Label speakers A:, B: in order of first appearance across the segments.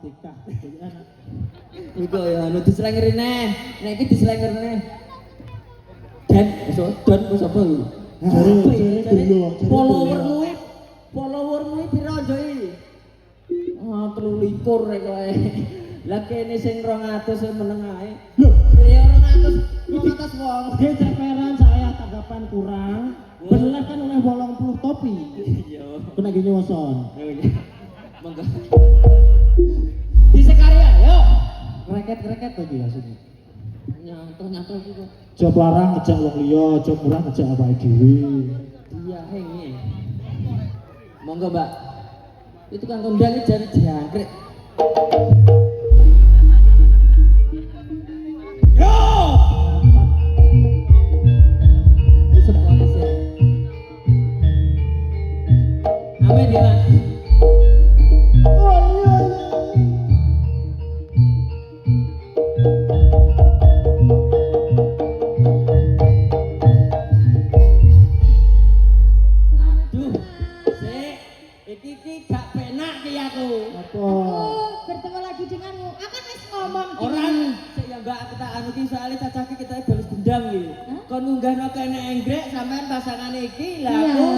A: Fatihah. Jadi anak.
B: Iku ya anu dislengerne. Nek iki dislengerne. Dan don wis apa iki? Followermu piro Joy? Ah 23 rek kowe. Lah kene sing 200 sing meneng ae. Lho, ya 200 wong.
A: Dia ceperan saya tanggapan kurang. Bener kan oleh 80 topi.
B: Iya.
A: Kena gini wason.
B: Monggo. Disekarya, yo.
A: Reket-reket lagi aslinya.
B: Nyantol iki kok.
A: Job larang ngejak wong liya, job murah ngejak awake dhewe.
B: Iya, henge. Monggo, Mbak. Itu kan kondang jane jangkrik. Yo! Semuanya sih. Amin ya, Mas. Iki gak penak ki aku.
A: Apa?
C: Bertemu lagi denganmu. Akan wis ngomong.
B: Orang sik ya Mbak kita anu ki soalnya cacah kita balas dendam iki. Kon ngunggahno kene enggrek sampean pasangane iki lah
C: Iya.
B: aku.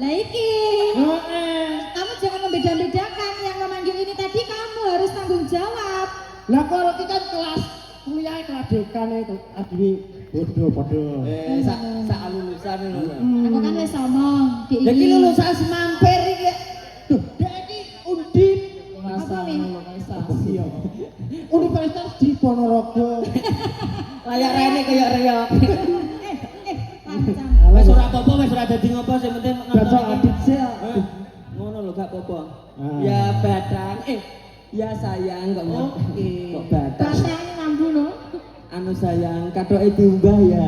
C: Lah iki.
A: Heeh.
C: Kamu jangan membeda-bedakan. Yang memanggil ini tadi kamu harus tanggung jawab.
A: Lah kalau kita kelas kuliah kelas dekan itu adine bodoh padha.
B: Sak lulusan ngono.
C: Aku kan wis ngomong. Di
B: Lah iki lulusan semampir iki.
A: Duh, dek iki undip
C: Apa, Min?
A: lokalisasi ya. Universitas di Ponorogo.
B: Layak rene kaya reyok.
C: Lancang.
B: Wis ora apa-apa wis ora dadi ngopo sing penting
A: Baca adit sih.
B: Ngono lho gak apa-apa.
A: Ah.
B: Ya badan ya sayang kok
A: Oke.
B: kok badan.
C: Rasanya nyambung no.
B: Anu sayang katoke diunggah ya.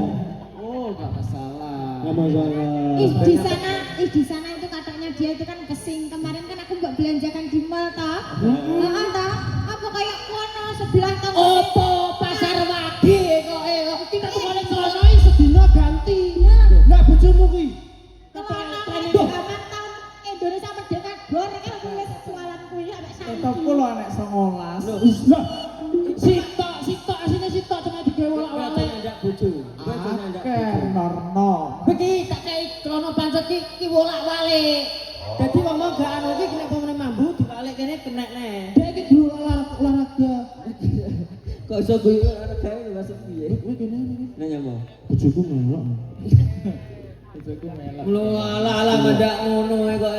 A: Oh, gak masalah. Gak masalah.
C: Di sana itu katanya dia itu kan kesing. Kemarin kan aku mbak belanjakan di mall toh. Heeh toh. Apa kayak kono sebelah toh.
B: Opo pasar wagi kok
A: Kita kemarin sono sedina ganti. Lah bojomu kuwi.
C: Kono zaman tahun Indonesia merdeka gor iki aku wis jualan kuwi anak santai.
A: Toko lo anak 19. Lah, sitok asine sitok cuma digawe olak-olak.
B: ndak bojo.
A: Oke, norno.
B: Iki tak kei krono pancet iki wolak-walik. Dadi wong gak anu iki kena pemene mambu diwalik kene kena neh.
A: Dia iki dulu olahraga.
B: Kok iso guyu olahraga maksud piye?
A: Kuwi kene iki.
B: Nanya nyamo.
A: Bojoku melok. Bojoku melok.
B: Mulu ala-ala ndak ngono kok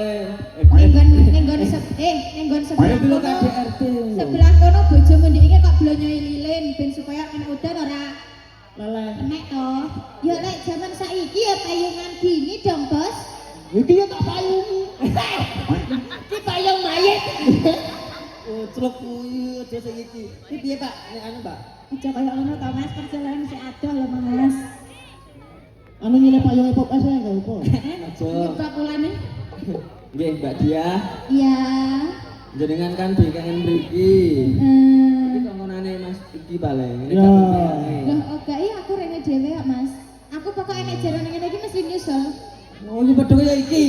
C: Nenggon sebelah
B: Ayo
C: kono.
B: KDRT.
C: Sebelah kono bojomu ndek iki kok blonyoy lilin ben supaya kena udan ora
A: Leleh.
C: enek toh. Ya lek zaman saiki ya payungan gini dong, Bos.
A: Iki ya tak payungi.
B: Ki payung mayit. Oh, celuk kuwi aja sing iki. Iki piye, Pak? Nek anu, Pak.
C: Aja kaya ngono to, Mas. Perjalanan sik adoh lho, Mas.
A: Anu nyilih payunge pop es ya gak apa.
B: Aja.
C: Kita pulane.
B: Nggih, Mbak Dia.
C: Iya.
B: Jenengan kan dikangen mriki.
C: Eh,
B: Iki kongonane Mas iki paling. Ini
A: Ya.
C: Loh, oke iya aku rene dhewe kok, Mas. Aku pokoknya nek jaran ngene iki mesti nyusul.
B: Oh, iki padha kaya iki.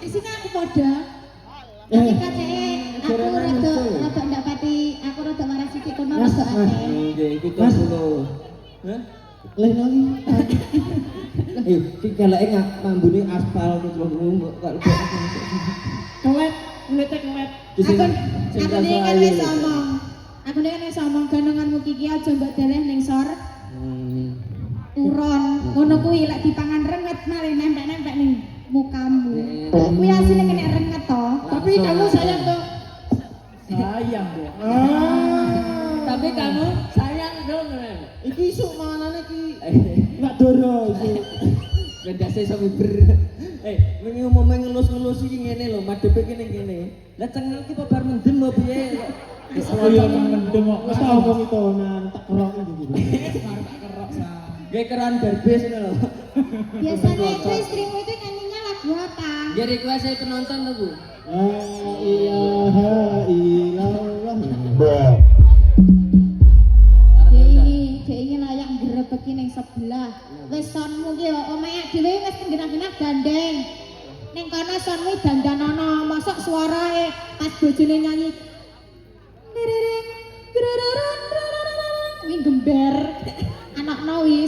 C: Di sini aku padha. Tapi katanya aku rada ndak pati, aku rada marah sithik kono
A: Mas,
C: rada
A: Mas.
C: akeh.
B: Nggih, iki
A: Mas.
B: dulu. Hah?
A: Leh lagi.
B: Iki keleke mambune aspal gitu lho kok.
A: Kelet, kulitnya kelet.
C: Aku nek kan wis ngomong. Aku nek wis ngomong ganonganmu kiki aja mbok deleh ning sor. Uron, ngono kuwi lek dipangan renget malah nempel-nempel ning mukamu. Kuwi asline kena renget to.
A: Tapi kamu sayang tuh. Sayang ya.
B: Tapi kamu sayang dong.
A: Iki isuk manganane iki. Enggak doro iki.
B: Bendase sampe ber. Wingi umumnya ngelus-ngelus iki ngene lho, madepe kene kene. Lah cengel iki bar mendem lho piye?
A: Oh iya mendem kok. Wis tau kok mitonan tak kerok iki.
B: Arep tak kerok sa. Nggih keran berbes ngono lho.
C: Biasanya itu istrimu itu nyanyinya lagu apa?
B: Ya request saya penonton lho, Bu.
A: La ilaha illallah.
C: Dia ingin layak ngrebeki ning sebelah. Wis sonmu ki yo omahe dhewe wis genah-genah gandeng. Ning kono sonmu dandanono, mosok suarae pas bojone nyanyi.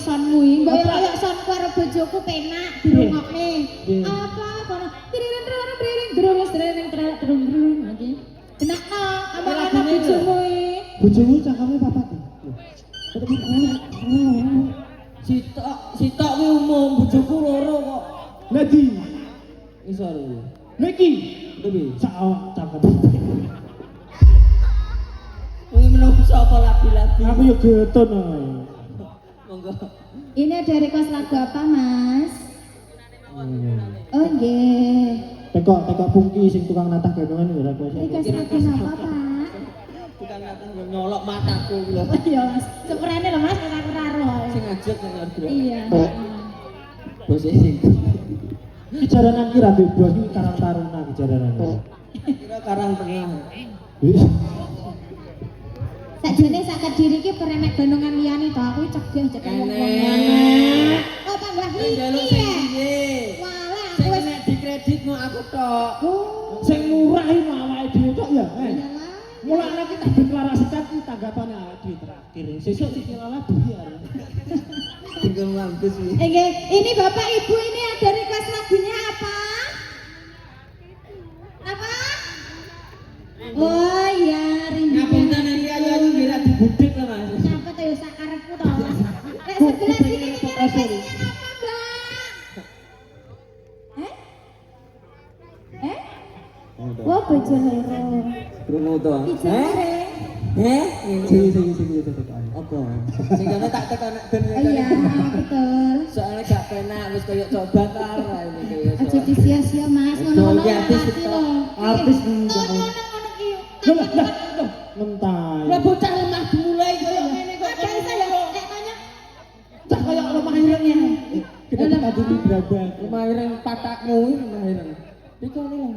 C: sonmu iki. Mbok koyo son karo bojoku penak dirungokne. Apa kono triring iki. Benakno, apa ana bojomu iki?
A: Bojomu cangkeme papat.
B: Sitok kuwi umum, bojoku loro kok.
A: Nadi,
B: Isor.
A: Niki,
B: Tapi
A: cawak cakep.
B: kuwi menungso apa labi-labi.
A: Aku yo geton ae.
B: Monggo.
C: Ini dari kos lagu apa, Mas? Oh, nggih.
A: Teko pungki sing tukang natah gantungan yo ora kuwi.
C: Ini kos lagu apa, Pak?
B: Bukan datang nyolok mataku lho.
C: Oh iya, Mas. Sepurane lho, Mas, aku karo.
B: Sing ngajak sing arep gerak.
C: Iya.
B: Bos sing.
A: Iki jaranan ki ra bebas iki Karang Taruna iki jaranan.
B: Kira Karang Tengah.
C: Sakjane sak Kediri ki peremek gondongan liyane to, aku cegah cekak wong-wong.
B: Enek.
C: Oh, tambah
B: Njaluk
C: iki
B: sing
C: ya.
B: piye?
C: Walah, aku
B: Sing
C: wis
B: nek dikreditmu aku tok.
C: oh.
A: Sing murah iki mah awake dhewe tok ya.
C: Iyalah.
A: Mulane kita deklarasikan ki tanggapane awake dhewe terakhir. Sesuk iki lala biar.
B: Tinggal mampus iki.
C: Nggih, ini Bapak Ibu ini ada request lagunya apa? Apa? Oh iya,
B: Ngapunten
C: rindu.
B: iki ayo ngira dibudik lho Mas.
C: Siapa tuh sak karepku to? Nek sebelah sini ini requestnya apa, Mbak? Eh? Wah, bojo loro.
B: Krungu to.
C: Ijare.
A: Sing tekan.
B: Apa? Sing kene tak tekan nek ben.
C: Oh iya, betul.
B: Soalnya gak penak wis koyo coba tar ini kaya.
C: Aja disia-sia Mas, ngono-ngono
B: Iya, artis
C: artis
B: itu.
C: lho.
A: Artis
C: Oh,
A: ini.
C: ngono-ngono ki.
A: Mentai.
B: Lah bocah lemah mulai koyo ngene kok.
C: Ada saya nek tanya
A: Cak kaya lemah ireng ya. Kita kadung berabad.
B: Lemah ireng patakmu iki lemah ireng. Iki lah.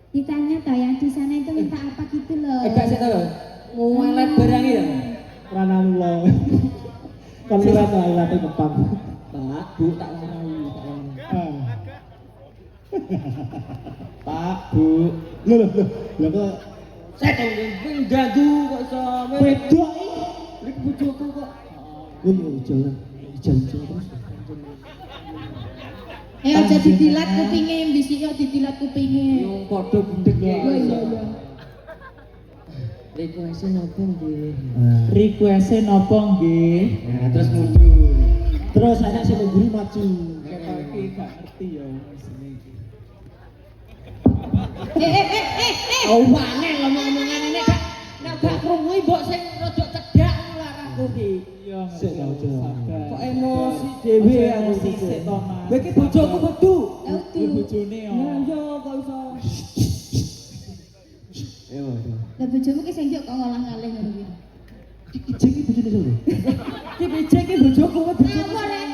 C: ditanya toh yang di sana itu minta apa gitu loh.
B: Gak sih to. Mualat barang ya.
A: Rana mulo. Kan lihat lah lihat kepang.
B: Pak, Bu tak warai.
A: Pak, Bu. Loh. Lah kok
B: Saya tau ganggu kok iso.
A: beda
B: Lek bojoku kok.
A: ini jalan terus.
C: Aja didilat kupinge mbisi yo didilat kupinge.
B: Yang padha bundek ya.
C: Iya.
B: Request nopo nggih?
A: Request-e nopo nggih?
B: Nah, terus mundur.
A: Terus ada sing ngguri maju. Ketoke gak ngerti ya isine iki.
B: Oh, aneh ngomong-ngomongan ini gak gak krungu mbok sing rada cedhak larangku iki.
A: Iya, sik ta ojo.
B: Kok emosi dhewe aku
A: Sik to, Mas.
B: Kowe iki bojoku bedu.
A: Iki bojone yo.
B: Ya yo kok iso.
C: Lah bojomu ki sing kok ngolah-ngalih ngono kuwi.
A: Iki bojone sore.
B: Iki becek iki bojoku kok bojoku.
C: Apa rek?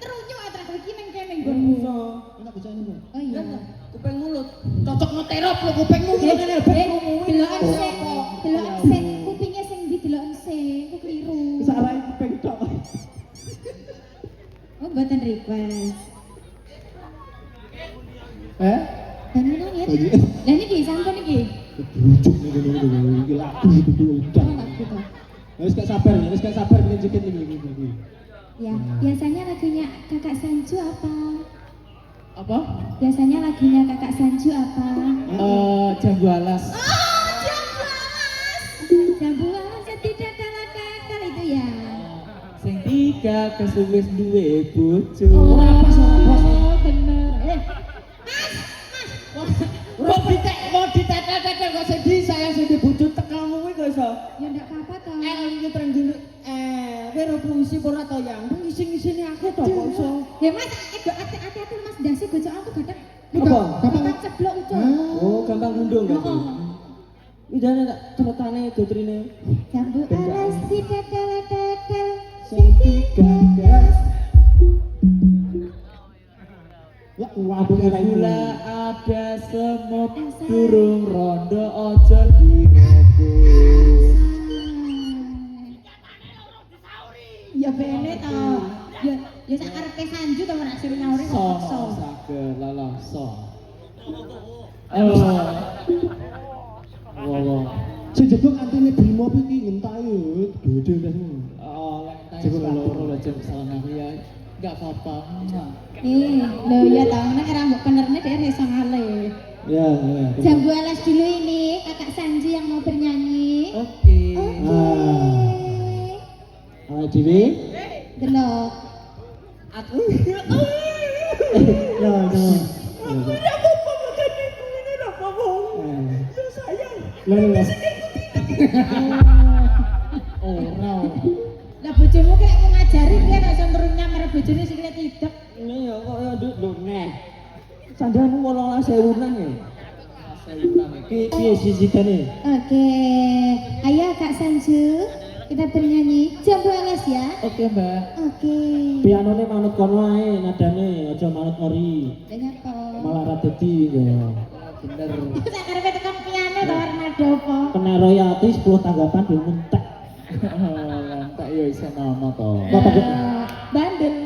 C: Terunyuk atrek iki ning kene nggonmu.
B: Iso.
A: Enak bojone kok.
C: Oh iya.
B: Kuping mulut. Cocok ngeterop lho kupingmu ngene
C: Deloken sing, deloken sing kupinge sing ndi deloken sing, ku keliru.
A: Salah kuping tok.
C: Oh, mboten request. Bener ya? Lah niki sampun niki.
A: Rujuk nih iki lagu itu udah.
C: Oh, lagu to.
A: Wis gak sabar pengen joget iki.
C: Ya, biasanya lagunya Kakak Sanju apa?
A: Apa?
C: Biasanya lagunya Kakak Sanju apa?
A: Jambu alas.
C: Oh, Jambu Alas. Jambu Alas yang tidak kalah kakak itu ya.
A: Sing tiga kesuwis duwe bojo.
C: Ora pas.
A: Bener.
B: Mau ditetel-tetel kok sedih saya sudah bujuk tekalmu kuwi kok iso.
C: Ya ndak apa-apa toh.
B: Iki terang dulu. Kowe ro puisi ora to yang ngisi-ngisini aku to kok iso.
C: Ya Mas, hati-hati Mas dasi gojok aku gadang.
B: Apa?
C: Gampang ceblok itu.
B: Oh, gampang gundung
C: Oh,
B: kan. Idane tak ceritane dotrine.
C: Jambu alas tidak kalah kakak
B: Sing tiga gas.
A: Ya waduh
B: Gula ada semut burung rondo ojo direbus.
C: Ya bene toh. Ya sak karepe Sanju to ora sing nyauri kok paksa.
B: Saged loloso.
A: Wow. Sing jebuk antene Brimo iki ngentak yo gede kasmu.
B: Oh, lek
A: Jebuk
B: tak
A: loro
B: lho
A: jangan salah aku ya. Enggak apa-apa.
C: Loh ya tau, nek rambut penernya dia iso ngale.
B: Ya, ya.
C: Jambu alas dulu ini, kakak Sanji yang mau bernyanyi.
A: Oke.
B: Awak dhewe?
C: Delok.
B: Aku. Ya, ya. Lah.
A: Ora.
C: Lah bojomu ki aku ngajari kowe nek iso turun nyamar bojone sikile tidak.
B: Ini ya kok ya nduk lho neh. Sandamu 18.000 nang ya. Piye sisitane?
C: Oke. Ayo Kak Sanju, kita bernyanyi Jambu Alas ya.
A: Oke, Mbak.
C: Oke.
B: Pianone manut kono ae nadane, aja manut ori.
C: Dengar toh.
B: Malah ra dadi ya.
A: Bener.
C: Sak karepe tekan piano to Arnado apa?
B: Kena royalti 10 tanggapan belum entek.
A: Tak yo iso nono to.
B: Bapak
C: Bandel